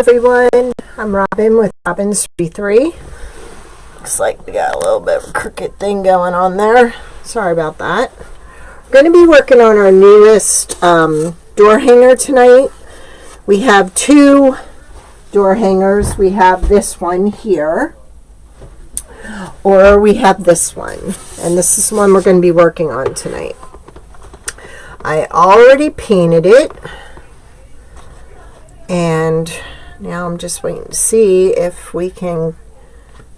everyone, I'm Robin with Robin's 33. Looks like we got a little bit of a crooked thing going on there. Sorry about that. We're going to be working on our newest door hanger tonight. We have two door hangers. We have this one here, or we have this one, and this is the one we're going to be working on tonight. I already painted it, and now I'm just waiting to see if we can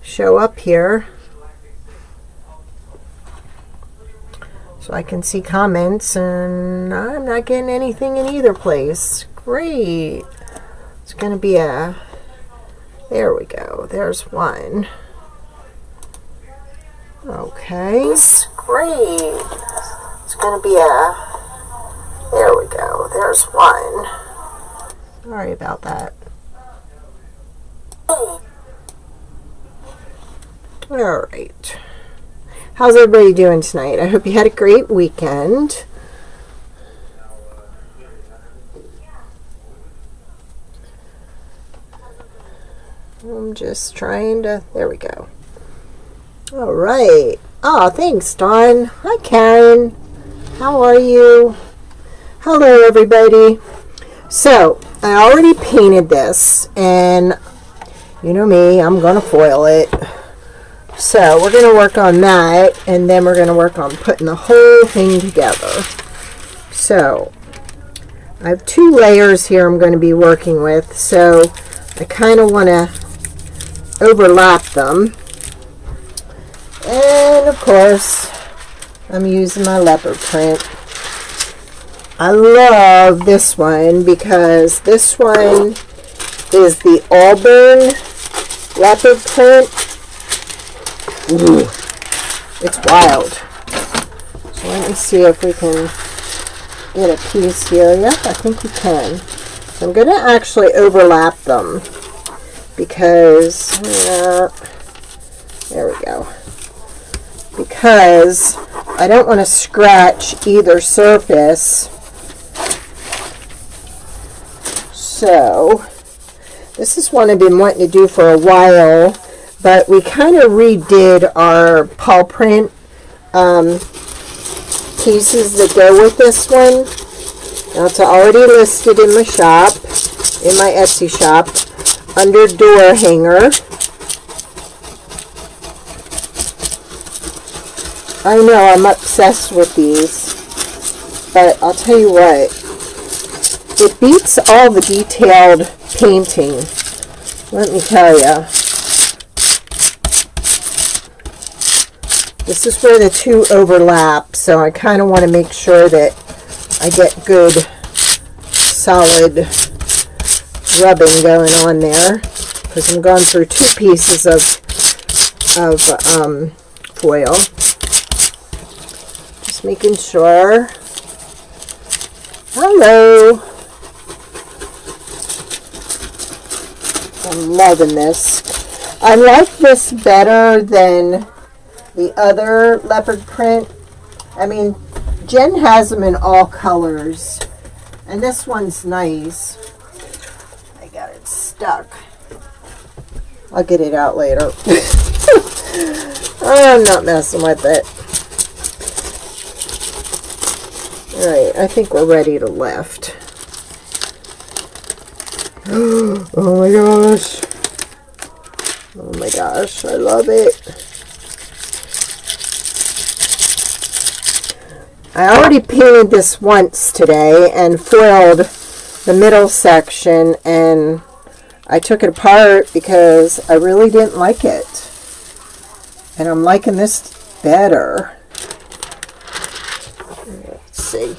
show up here so I can see comments, and I'm not getting anything in either place. Great. It's going to be a, there we go, there's one. Okay, great. It's going to be a, there we go, there's one. Sorry about that. Alright. How's everybody doing tonight? I hope you had a great weekend. I'm just trying to, there we go. Alright. Oh, thanks, Dawn. Hi, Karen. How are you? Hello, everybody. So, I already painted this, and you know me, I'm going to foil it. So, we're going to work on that, and then we're going to work on putting the whole thing together. So, I have two layers here I'm going to be working with, so I kind of want to overlap them. And, of course, I'm using my leopard print. I love this one because this one is the Auburn leopard print. Ooh, it's wild. So let me see if we can get a piece here. Yeah, I think we can. So I'm going to actually overlap them because, there we go. Because I don't want to scratch either surface. So, this is one I've been wanting to do for a while, but we kind of redid our paw print pieces that go with this one. Now, it's already listed in my shop, in my Etsy shop, under door hanger. I know I'm obsessed with these, but I'll tell you what. It beats all the detailed painting, let me tell you. This is where the two overlap, so I kind of want to make sure that I get good, solid rubbing going on there, because I'm going through two pieces of foil. Just making sure. Hello. I'm loving this. I like this better than the other leopard print. I mean, Jen has them in all colors, and this one's nice. I got it stuck. I'll get it out later. I'm not messing with it. Alright, I think we're ready to lift. Oh my gosh. Oh my gosh, I love it. I already painted this once today and foiled the middle section, and I took it apart because I really didn't like it. And I'm liking this better. Let's see.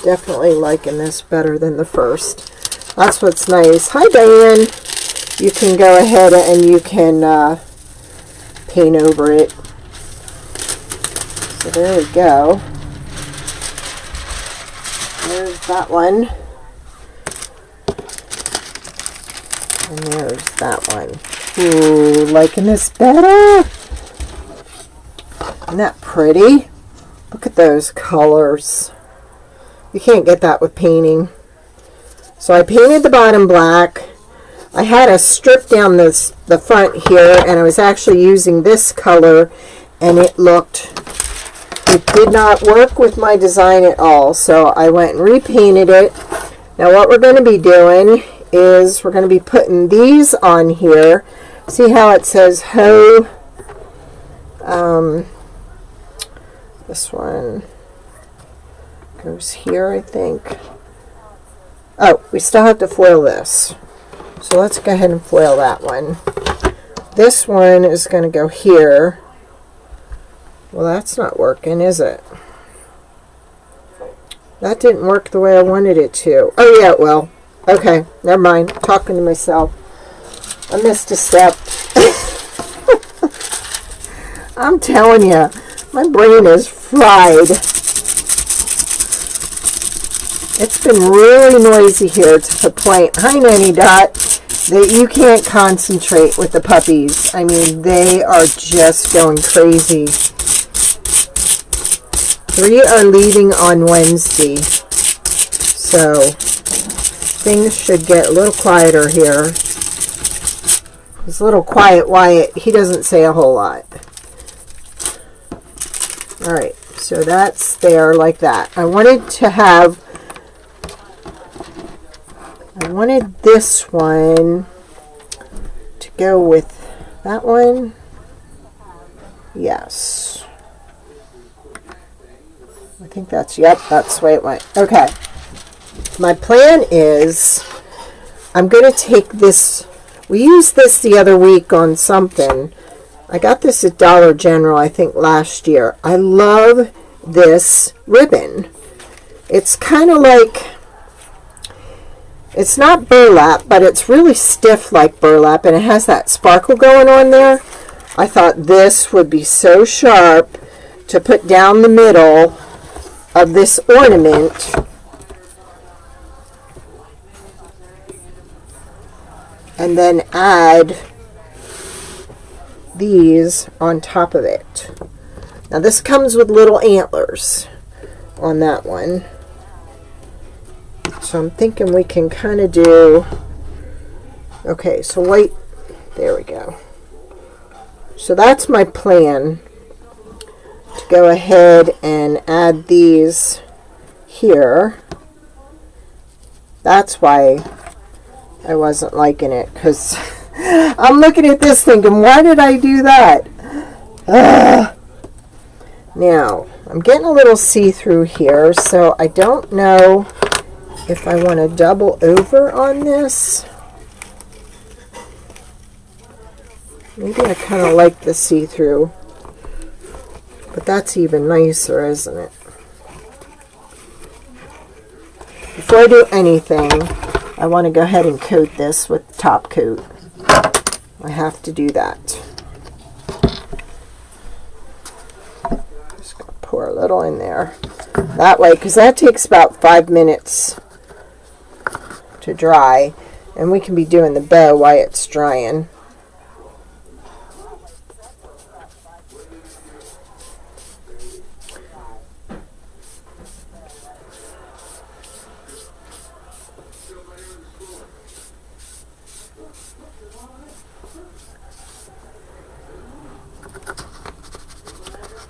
Definitely liking this better than the first. That's what's nice. Hi, Diane. You can go ahead and you can paint over it. So there we go. There's that one. And there's that one. Ooh, liking this better. Isn't that pretty? Look at those colors. You can't get that with painting. So I painted the bottom black. I had a strip down the front here, and I was actually using this color, and it did not work with my design at all. So I went and repainted it. Now what we're going to be doing is we're going to be putting these on here. See how it says Ho? This one goes here, I think. Oh, we still have to foil this. So let's go ahead and foil that one. This one is going to go here. Well, that's not working, is it? That didn't work the way I wanted it to. Oh, yeah, it will. Okay, never mind. Talking to myself. I missed a step. I'm telling you, my brain is fried. It's been really noisy here to the point, hi Nanny Dot, that you can't concentrate with the puppies. I mean, they are just going crazy. 3 are leaving on Wednesday, so things should get a little quieter here. This little quiet Wyatt, he doesn't say a whole lot. Alright, so that's there like that. I wanted this one to go with that one. Yes. I think that's, yep, that's the way it went. Okay. My plan is I'm going to take this. We used this the other week on something. I got this at Dollar General, I think, last year. I love this ribbon. It's kind of like, it's not burlap, but it's really stiff like burlap, and it has that sparkle going on there. I thought this would be so sharp to put down the middle of this ornament. And then add these on top of it. Now this comes with little antlers on that one. So I'm thinking we can kind of do, okay, so wait, there we go. So that's my plan, to go ahead and add these here. That's why I wasn't liking it, because I'm looking at this thinking, why did I do that? Now, I'm getting a little see-through here, so I don't know if I want to double over on this. Maybe I kind of like the see-through, but that's even nicer, isn't it? Before I do anything, I want to go ahead and coat this with top coat. I have to do that. Just going to pour a little in there. That way, because that takes about 5 minutes to dry, and we can be doing the bow while it's drying.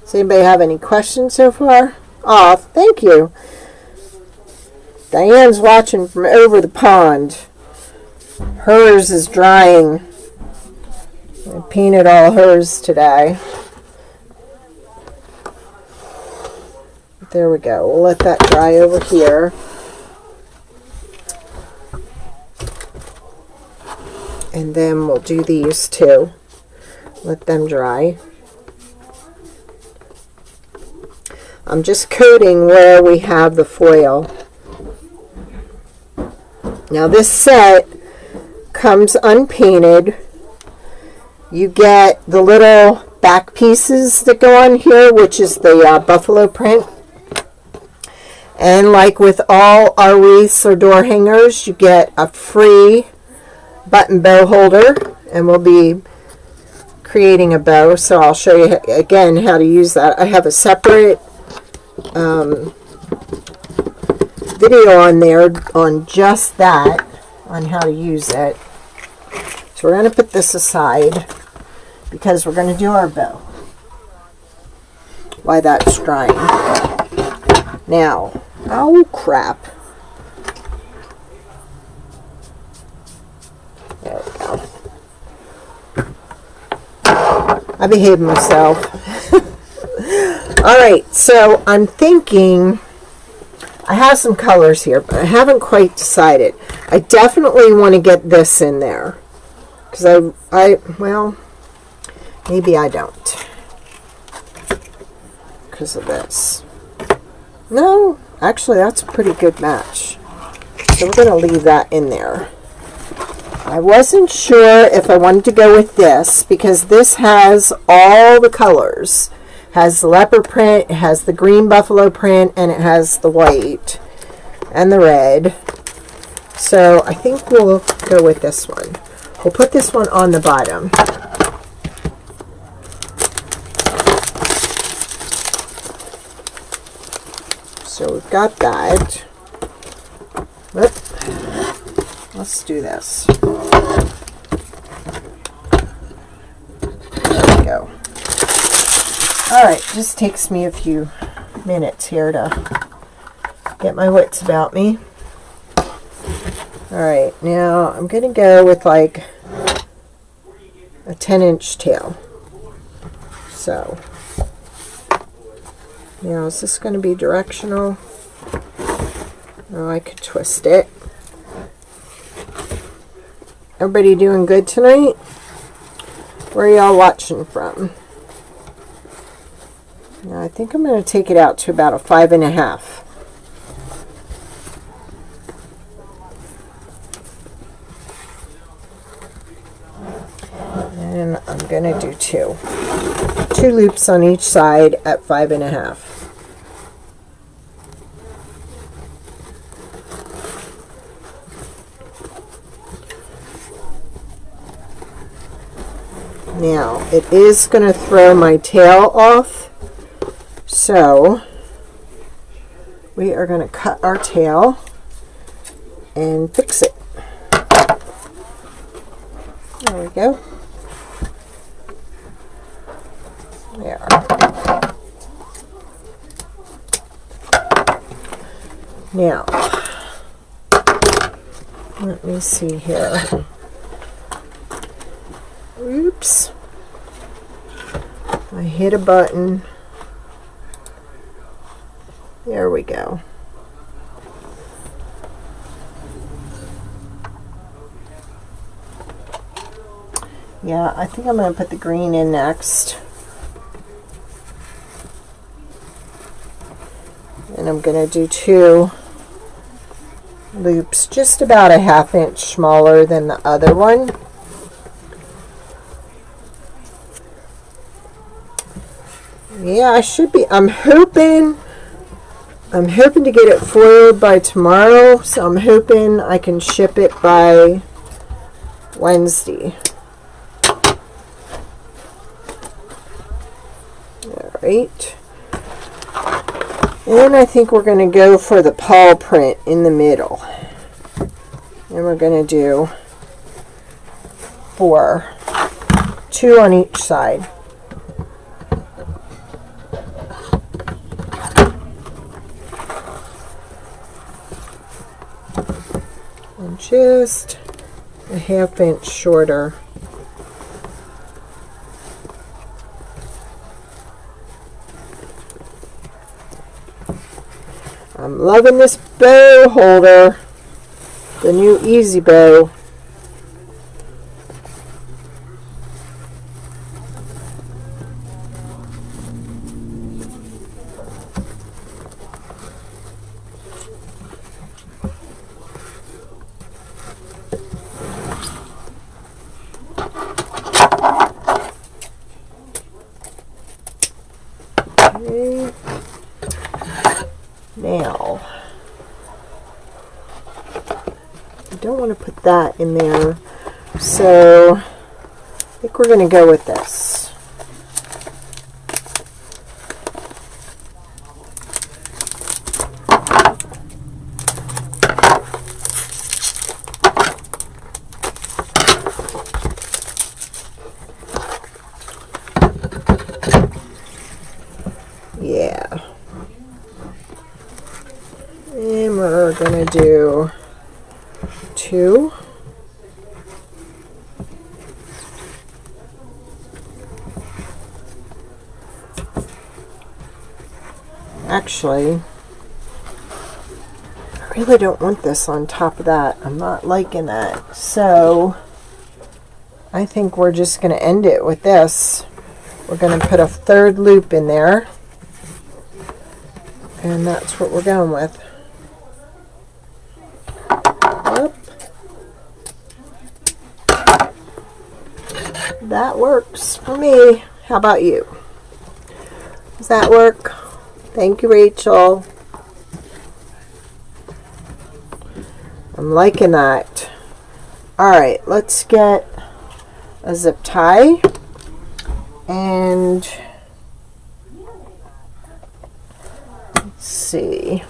Does anybody have any questions so far? Oh, thank you. Diane's watching from over the pond. Hers is drying. I painted all hers today. There we go. We'll let that dry over here. And then we'll do these too. Let them dry. I'm just coating where we have the foil. Now this set comes unpainted. You get the little back pieces that go on here, which is the buffalo print. And like with all our wreaths or door hangers, you get a free button bow holder, and we'll be creating a bow, so I'll show you again how to use that. I have a separate video on there on just that, on how to use it. So we're going to put this aside because we're going to do our bow while that's drying. Now, oh crap. There we go. I behaved myself. Alright, so I'm thinking, I have some colors here, but I haven't quite decided. I definitely want to get this in there. Because well, maybe I don't. Because of this. No, actually that's a pretty good match. So we're going to leave that in there. I wasn't sure if I wanted to go with this because this has all the colors. It has the leopard print, it has the green buffalo print, and it has the white and the red. So I think we'll go with this one. We'll put this one on the bottom. So we've got that. Whoop. Let's do this. There we go. Alright, just takes me a few minutes here to get my wits about me. Alright, now I'm going to go with like a 10-inch tail. So, now is this going to be directional? Oh, I could twist it. Everybody doing good tonight? Where are y'all watching from? Now, I think I'm going to take it out to about a 5.5. And I'm going to do two loops on each side at 5.5. Now, it is going to throw my tail off, so we are going to cut our tail and fix it. There we go. There. Now, let me see here. Oops. I hit a button. There we go. Yeah, I think I'm going to put the green in next. And I'm going to do 2 loops, just about a 1/2 inch smaller than the other one. Yeah, I should be. I'm hoping to get it foiled by tomorrow, so I'm hoping I can ship it by Wednesday. Alright. And I think we're going to go for the paw print in the middle. And we're going to do 4. 2 on each side. And just a 1/2 inch shorter. I'm loving this bow holder, the new Easy Bow. Okay. Now, I don't want to put that in there, so I think we're going to go with this. going to do 2. Actually, I really don't want this on top of that. I'm not liking that. So I think we're just going to end it with this. We're going to put a 3rd loop in there. And that's what we're going with. Yep. That works for me. How about you? Does that work? Thank you, Rachel. I'm liking that. Alright, let's get a zip tie. And let's see.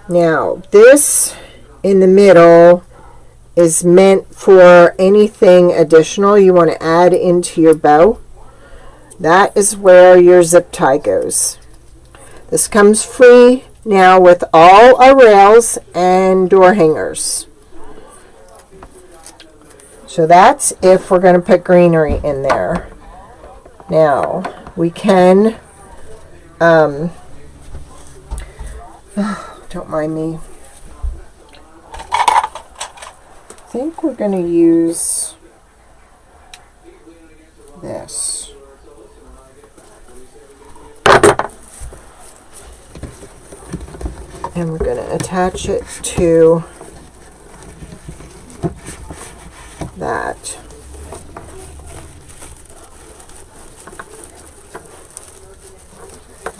Now, this in the middle is meant for anything additional you want to add into your bow. That is where your zip tie goes. This comes free now with all our rails and door hangers. So that's if we're going to put greenery in there. Now, we can, don't mind me. I think we're going to use this. And we're going to attach it to that.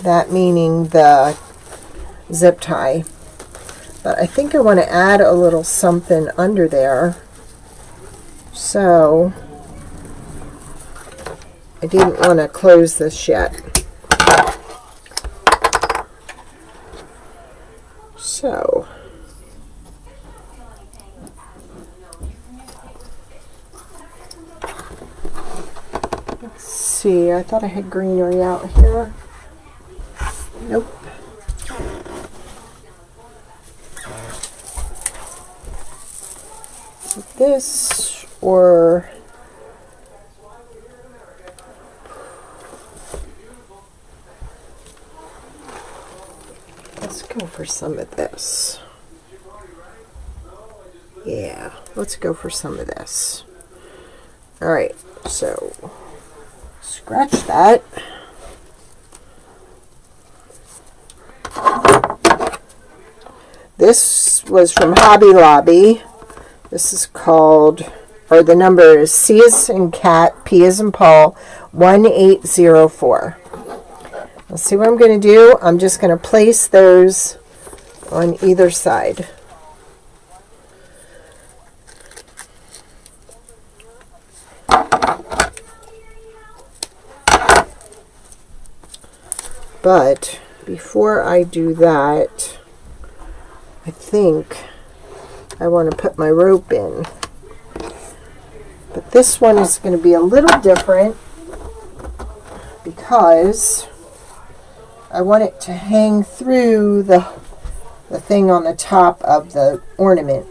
That meaning the zip tie. But I think I want to add a little something under there. So I didn't want to close this yet. So let's see. I thought I had greenery out here. Nope. This, or let's go for some of this. Yeah, let's go for some of this. All right, so scratch that. This was from Hobby Lobby. This is called, or the number is C as in cat, P as in Paul, 1804. Let's see what I'm going to do. I'm just going to place those on either side. But before I do that, I think I want to put my rope in. But this one is going to be a little different because I want it to hang through the thing on the top of the ornament.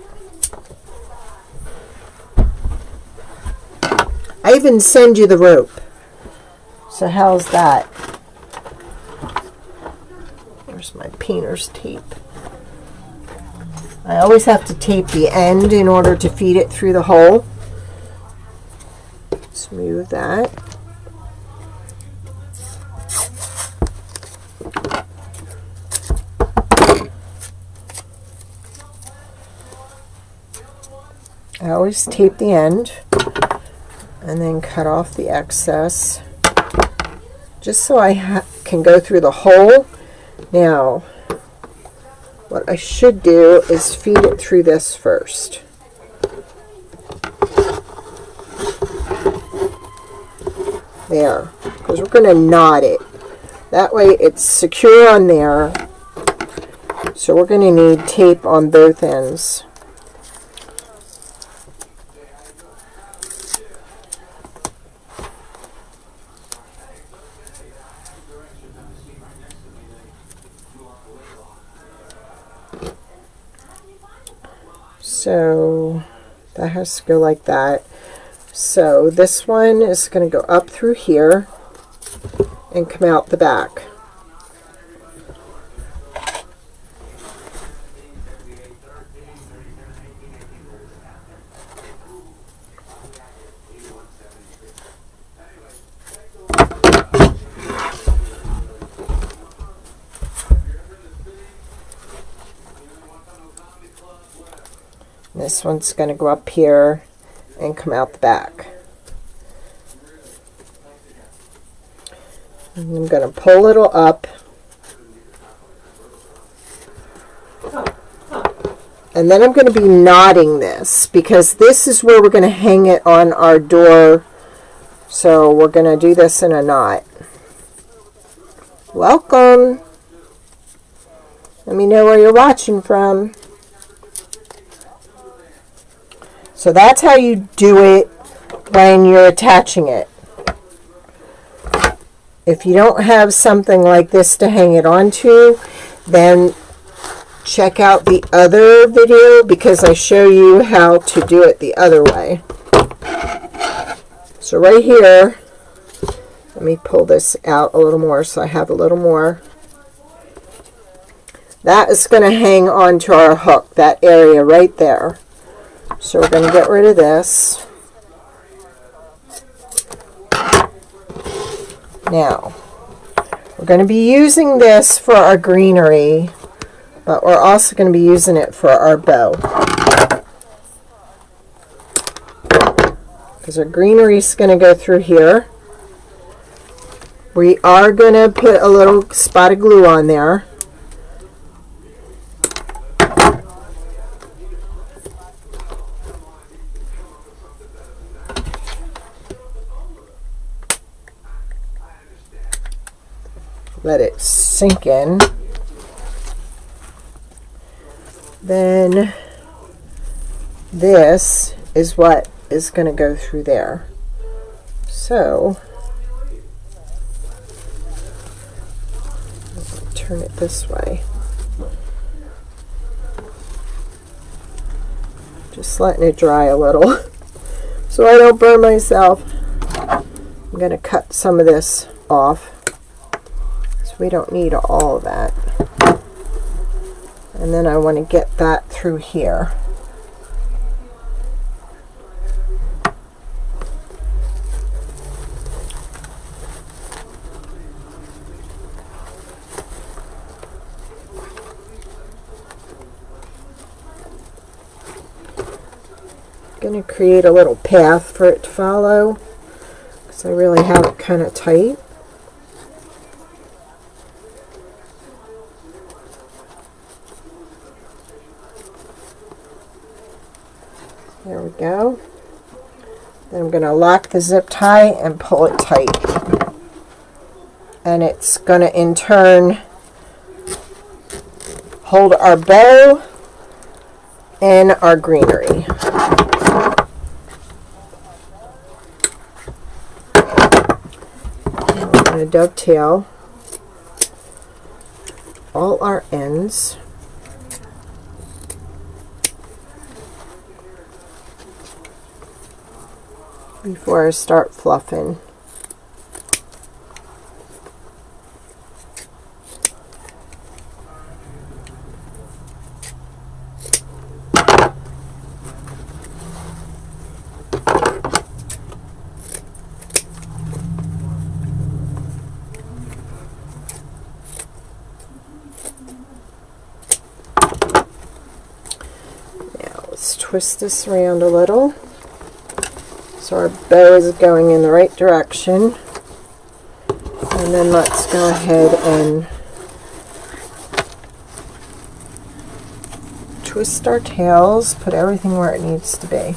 I even send you the rope. So how's that? There's my painter's tape. I always have to tape the end in order to feed it through the hole. Smooth that. I always tape the end and then cut off the excess just so I can go through the hole. Now, what I should do is feed it through this first. There, because we're going to knot it. That way it's secure on there. So we're going to need tape on both ends. So that has to go like that. So this one is going to go up through here and come out the back. This one's going to go up here and come out the back. And I'm going to pull it up. And then I'm going to be knotting this because this is where we're going to hang it on our door. So we're going to do this in a knot. Welcome. Let me know where you're watching from. So that's how you do it when you're attaching it. If you don't have something like this to hang it onto, then check out the other video because I show you how to do it the other way. So right here, let me pull this out a little more so I have a little more. That is going to hang onto our hook, that area right there. So we're going to get rid of this. Now, we're going to be using this for our greenery, but we're also going to be using it for our bow. Because our greenery is going to go through here. We are going to put a little spot of glue on there. Let it sink in. Then this is what is going to go through there. So turn it this way. Just letting it dry a little so I don't burn myself. I'm going to cut some of this off. We don't need all of that. And then I want to get that through here. I'm going to create a little path for it to follow because I really have it kind of tight. There we go. Then I'm going to lock the zip tie and pull it tight. And it's going to in turn hold our bow and our greenery. And we're going to dovetail all our ends. Before I start fluffing. Now let's twist this around a little. So our bow is going in the right direction. And then let's go ahead and twist our tails, put everything where it needs to be.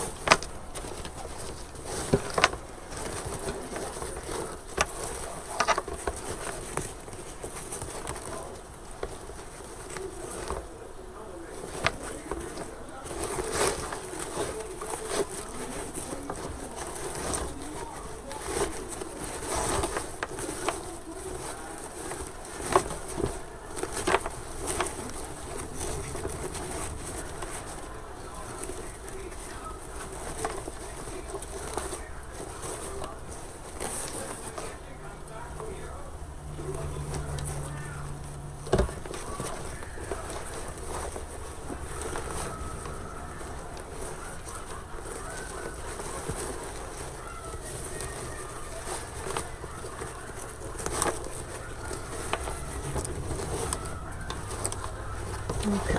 Okay.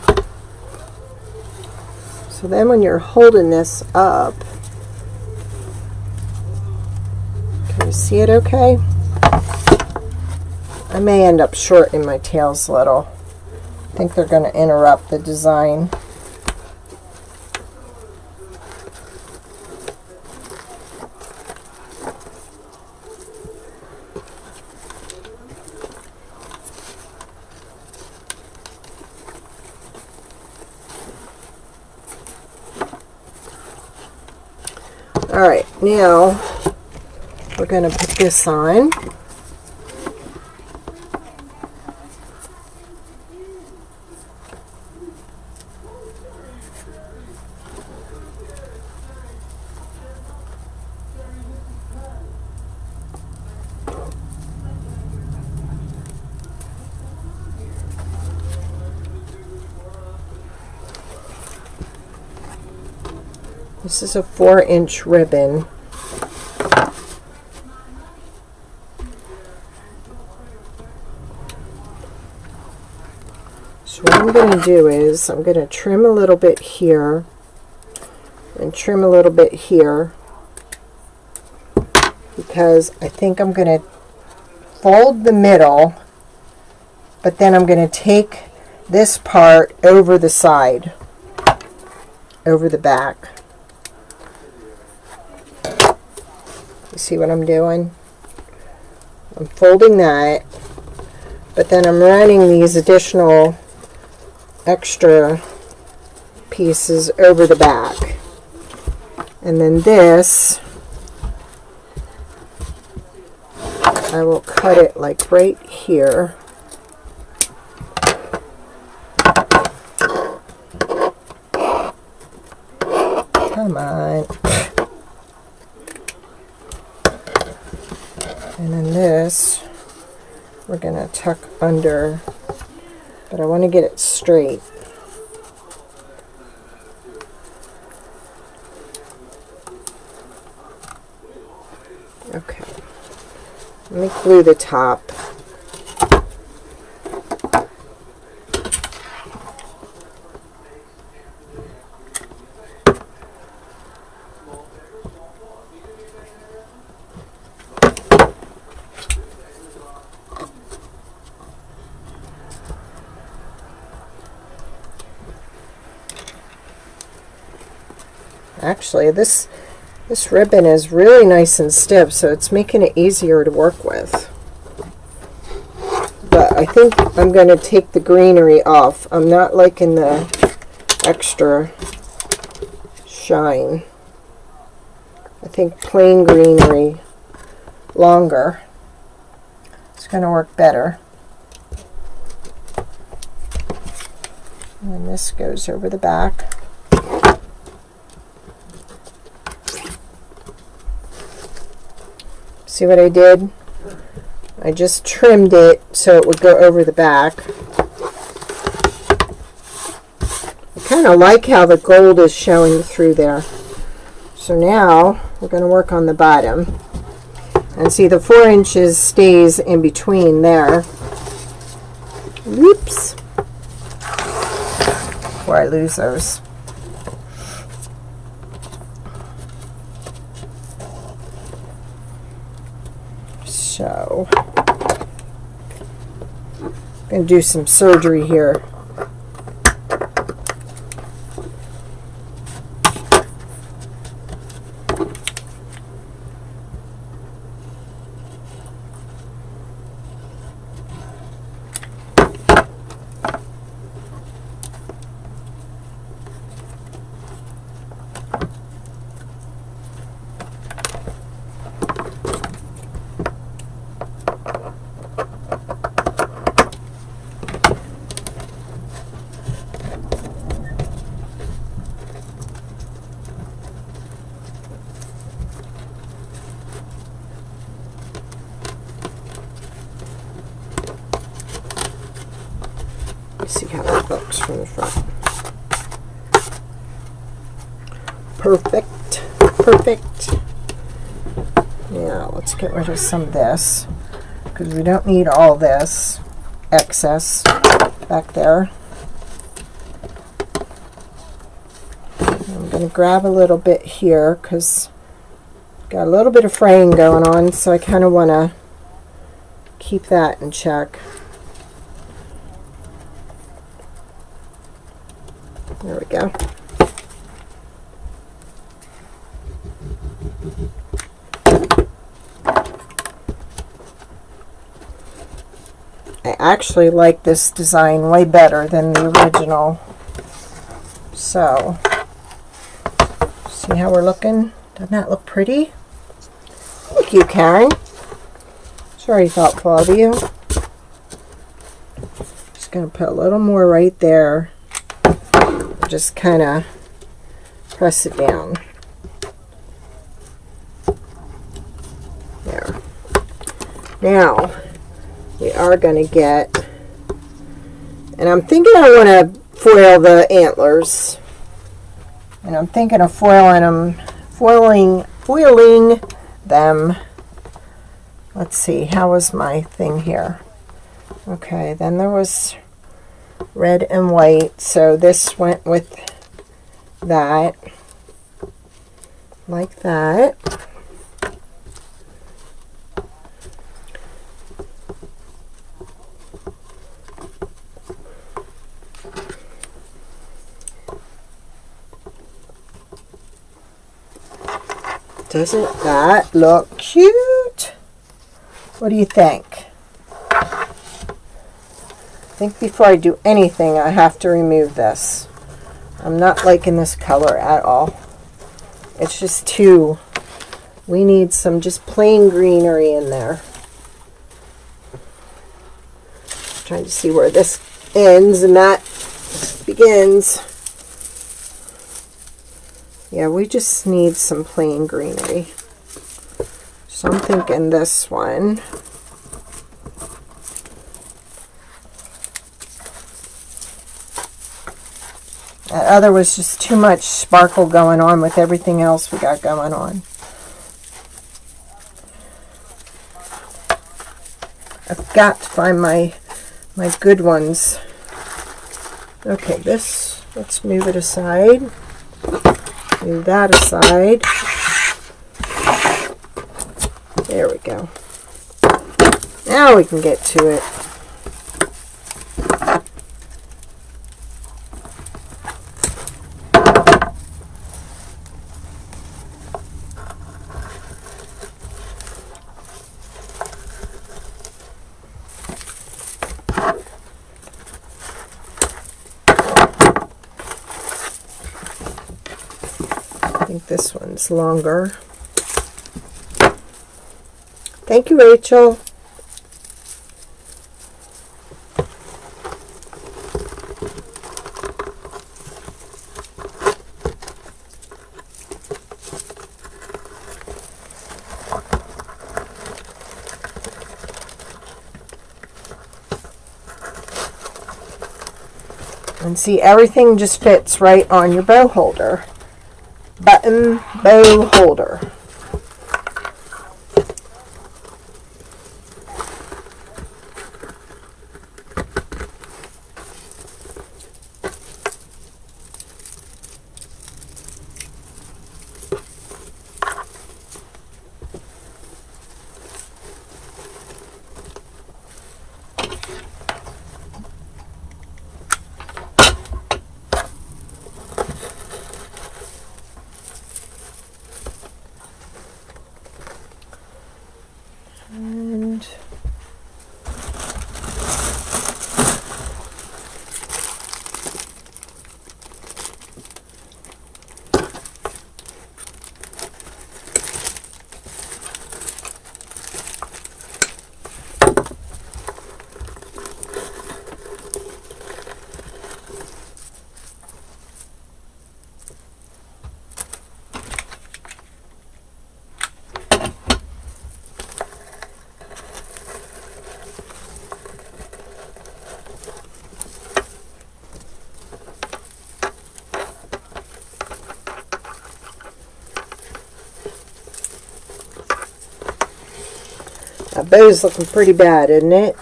So then when you're holding this up, can you see it okay? I may end up shortening my tails a little. I think they're going to interrupt the design. Alright, now we're going to put this on. This is a 4-inch ribbon. So what I'm going to do is I'm going to trim a little bit here and trim a little bit here, because I think I'm going to fold the middle, but then I'm going to take this part over the side, over the back. You see what I'm doing? I'm folding that, but then I'm running these additional extra pieces over the back. And then this, I will cut it like right here. Come on. And then this, we're going to tuck under, but I want to get it straight. Okay. Let me glue the top. Actually, this ribbon is really nice and stiff, so it's making it easier to work with. But I think I'm going to take the greenery off. I'm not liking the extra shine. I think plain greenery, longer, it's going to work better. And then this goes over the back. See what I did? I just trimmed it so it would go over the back. I kind of like how the gold is showing through there. So now we're going to work on the bottom. And see, the 4 inches stays in between there. Whoops. Before I lose those. So, I'm going to do some surgery here. See how that looks from the front. Perfect. Perfect. Now let's get rid of some of this, because we don't need all this excess back there. going to grab a little bit here because got a little bit of fraying going on, so I kind of want to keep that in check. There we go. I actually like this design way better than the original. So, see how we're looking? Doesn't that look pretty? Thank you, Karen. It's very thoughtful of you. Just going to put a little more right there. Just kind of press it down. There. Now, we are going to get, and I'm thinking I want to foil the antlers. And I'm thinking of foiling them. Let's see, how was my thing here? Okay, then there was red and white, so this went with that, like that. Doesn't that look cute? What do you think? I think before I do anything, I have to remove this. I'm not liking this color at all. It's just too, we need some just plain greenery in there. Trying to see where this ends and that begins. Yeah, we just need some plain greenery. So I'm thinking this one. That other was just too much sparkle going on with everything else we got going on. I've got to find my good ones. Okay, this, let's move it aside. Move that aside. There we go. Now we can get to it. I think this one's longer. Thank you, Rachel. And see, everything just fits right on your bow holder. Button bow holder. And that bow's looking pretty bad, isn't it?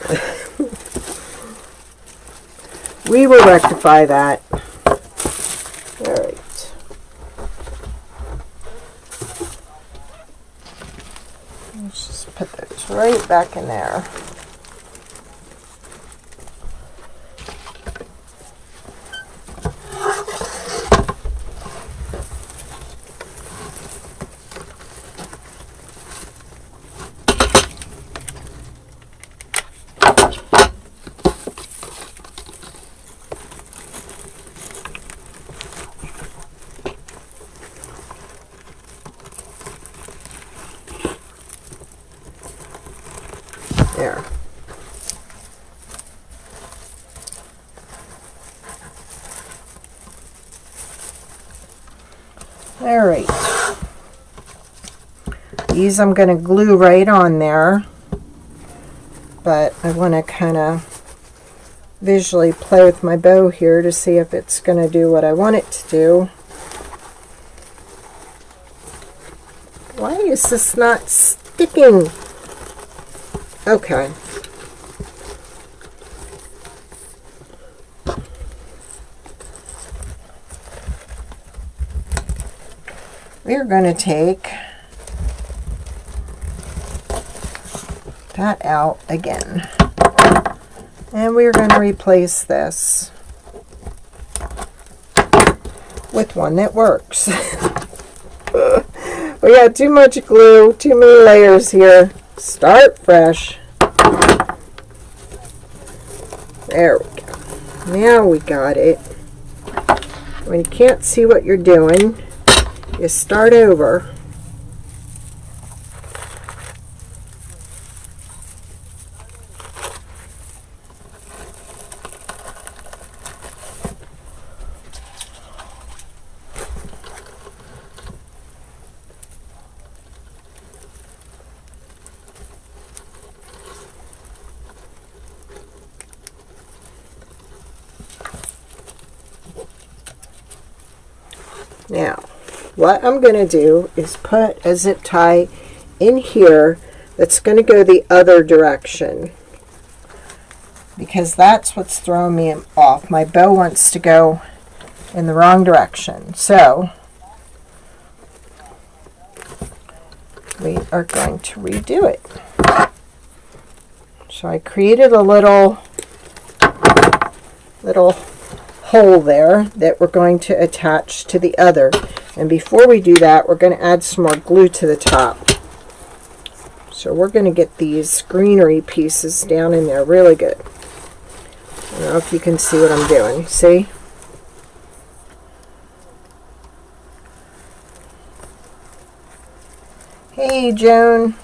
We will rectify that. Alright. goes right back in there. There. All right. These I'm going to glue right on there, but I want to kind of visually play with my bow here to see if it's going to do what I want it to do. Why is this not sticking? Okay. We're going to take that out again. And we're going to replace this with one that works. We got too much glue, too many layers here. Start fresh. There we go. Now we got it. When you can't see what you're doing, you start over. Now, what I'm going to do is put a zip tie in here that's going to go the other direction, because that's what's throwing me off. My bow wants to go in the wrong direction. So we are going to redo it. So I created a little hole there that we're going to attach to the other. And before we do that, we're going to add some more glue to the top. So we're going to get these greenery pieces down in there really good. I don't know if you can see what I'm doing. See? Hey, Joan.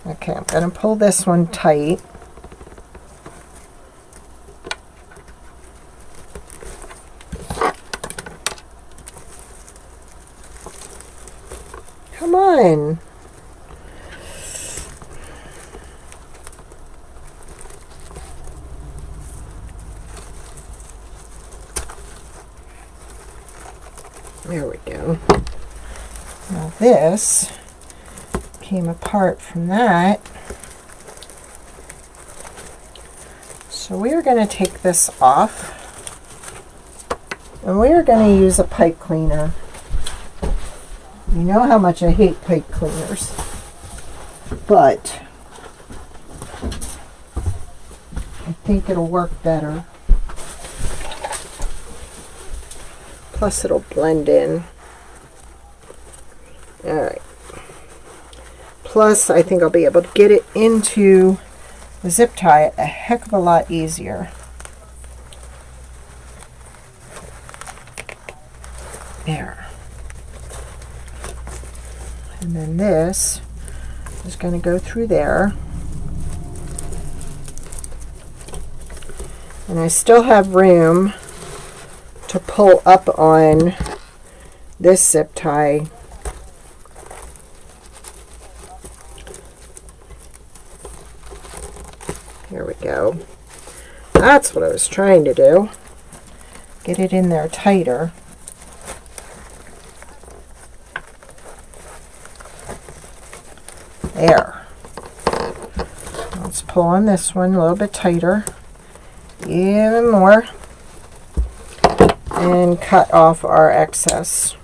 Okay, I'm going to pull this one tight. Come on. There we go. Now this came apart from that. So we are going to take this off, and we are going to use a pipe cleaner. You know how much I hate pipe cleaners, but I think it'll work better. Plus it'll blend in. Alright. Plus I think I'll be able to get it into the zip tie a heck of a lot easier. There. And then this is going to go through there. And I still have room to pull up on this zip tie. There we go. That's what I was trying to do. Get it in there tighter. There. Let's pull on this one a little bit tighter, even more, and cut off our excess.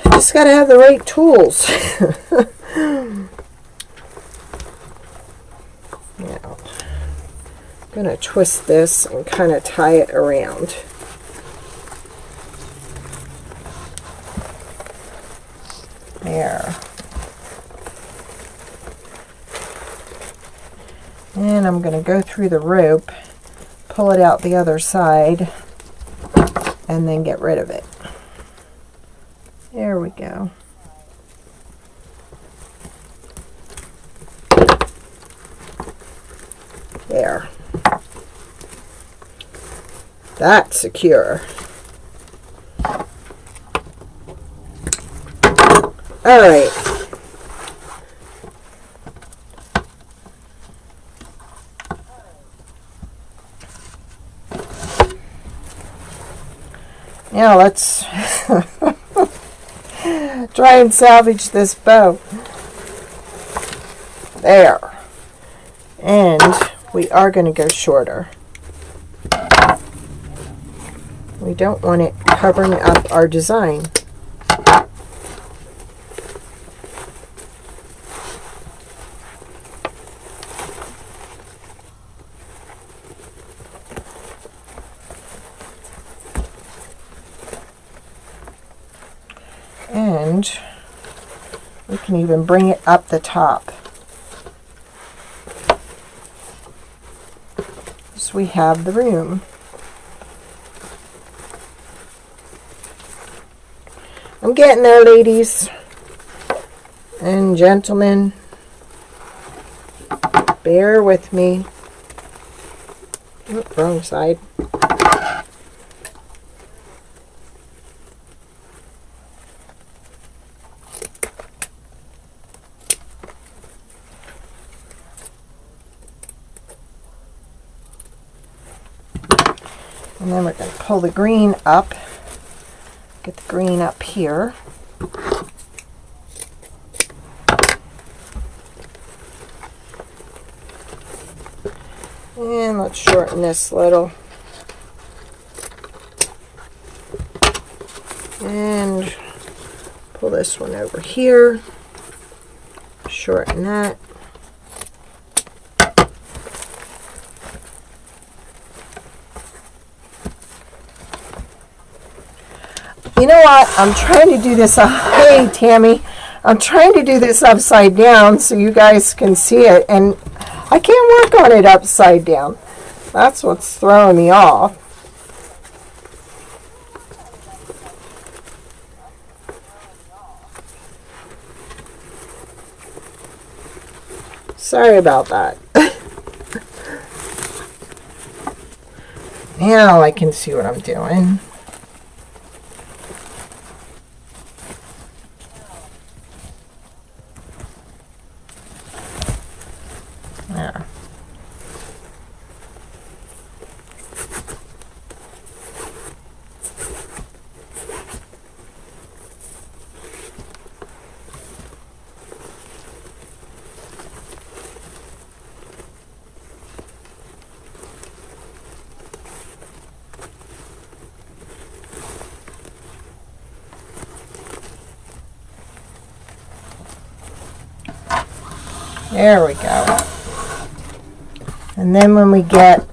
Just just got to have the right tools. Now, I'm going to twist this and kind of tie it around. There. And I'm going to go through the rope, pull it out the other side, and then get rid of it. There we go. There. That's secure. All right. Now let's try and salvage this bow. There. And we are going to go shorter. We don't want it covering up our design. And we can even bring it up the top. So we have the room. I'm getting there, ladies and gentlemen. Bear with me. Oop, wrong side. And then we're going to pull the green up. Get the green up here. And let's shorten this a little. And pull this one over here. Shorten that. You know what? I'm trying to do this. Hey, Tammy. I'm trying to do this upside down so you guys can see it. And I can't work on it upside down. That's what's throwing me off. Sorry about that. Now I can see what I'm doing. There. There we go. And then when we get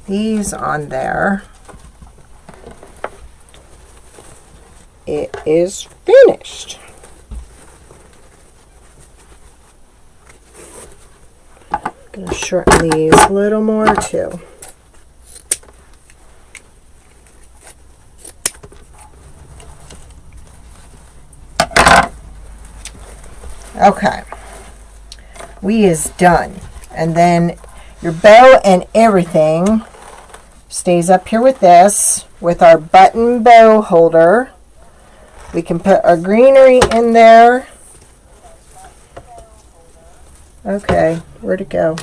these on there, it is finished. I'm going to shorten these a little more too. Okay, we is done. And then your bow and everything stays up here with this, with our button bow holder. We can put our greenery in there. Okay, where'd it go?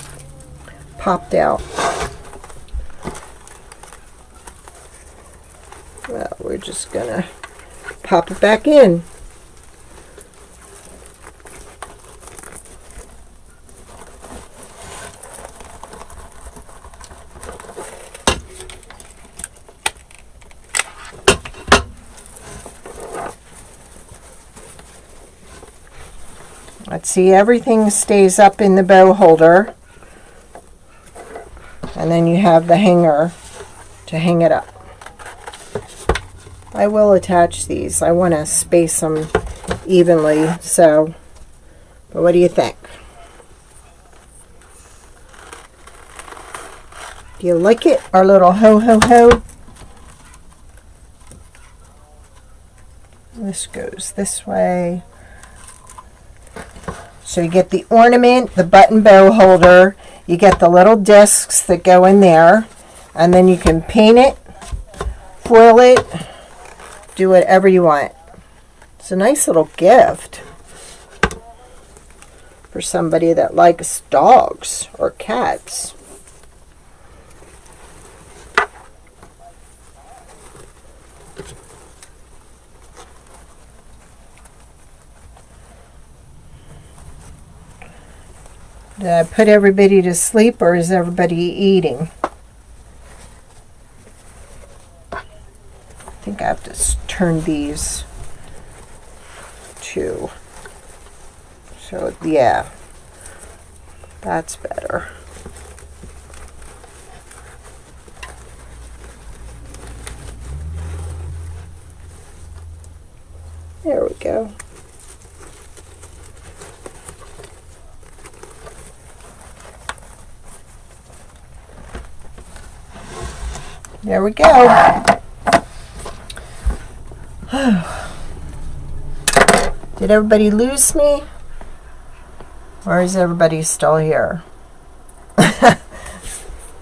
Popped out. Well, we're just gonna pop it back in. Let's see, everything stays up in the bow holder. And then you have the hanger to hang it up. I will attach these. I want to space them evenly, so, but what do you think? Do you like it? Our little ho-ho-ho? This goes this way. So you get the ornament, the button bow holder, you get the little discs that go in there, and then you can paint it, foil it, do whatever you want. It's a nice little gift for somebody that likes dogs or cats. Did I put everybody to sleep, or is everybody eating? I think I have to turn these to, so yeah, that's better. There we go. There we go. Did everybody lose me? Or is everybody still here?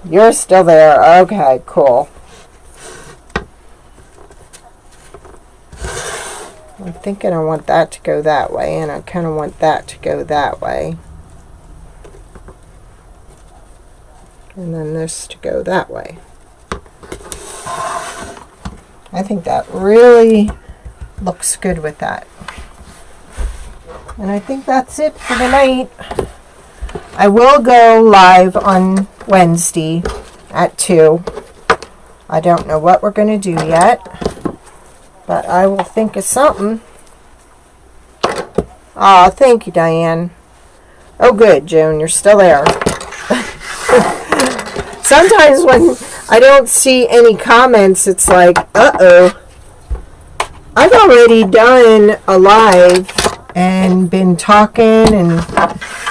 You're still there. Okay, cool. I'm thinking I want that to go that way, and I kind of want that to go that way. And then this to go that way. I think that really looks good with that. And I think that's it for tonight. I will go live on Wednesday at 2. I don't know what we're going to do yet, but I will think of something. Aw, thank you, Diane. Oh, good, Joan, you're still there. Sometimes when I don't see any comments, it's like, uh-oh. I've already done a live and been talking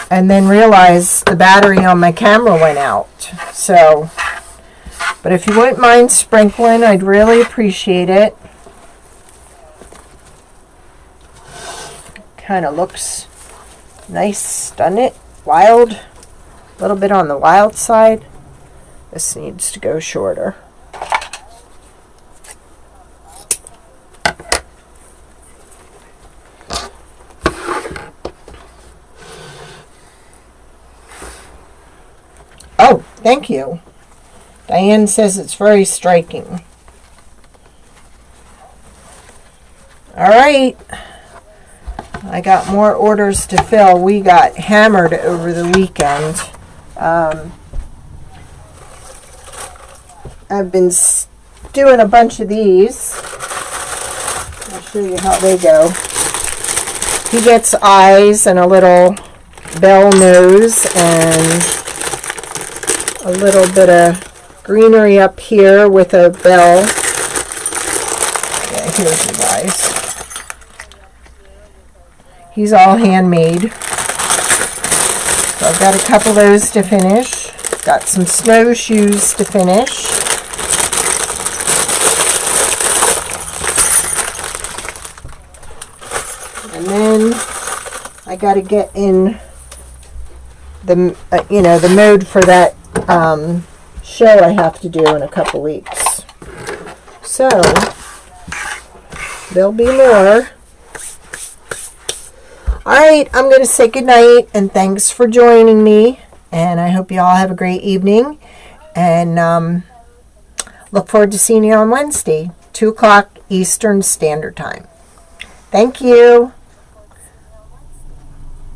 and then realized the battery on my camera went out. So, but if you wouldn't mind sprinkling, I'd really appreciate it. Kind of looks nice, doesn't it? Wild. A little bit on the wild side. This needs to go shorter. Oh, thank you. Diane says it's very striking. All right. I got more orders to fill. We got hammered over the weekend. I've been doing a bunch of these. I'll show you how they go. He gets eyes and a little bell nose and a little bit of greenery up here with a bell. Yeah, here's you guys. He's all handmade. So I've got a couple of those to finish. Got some snowshoes to finish. And then I got to get in the the mode for that show I have to do in a couple weeks. So there'll be more. All right, I'm going to say goodnight and thanks for joining me. And I hope you all have a great evening. And look forward to seeing you on Wednesday, 2 o'clock Eastern Standard Time. Thank you.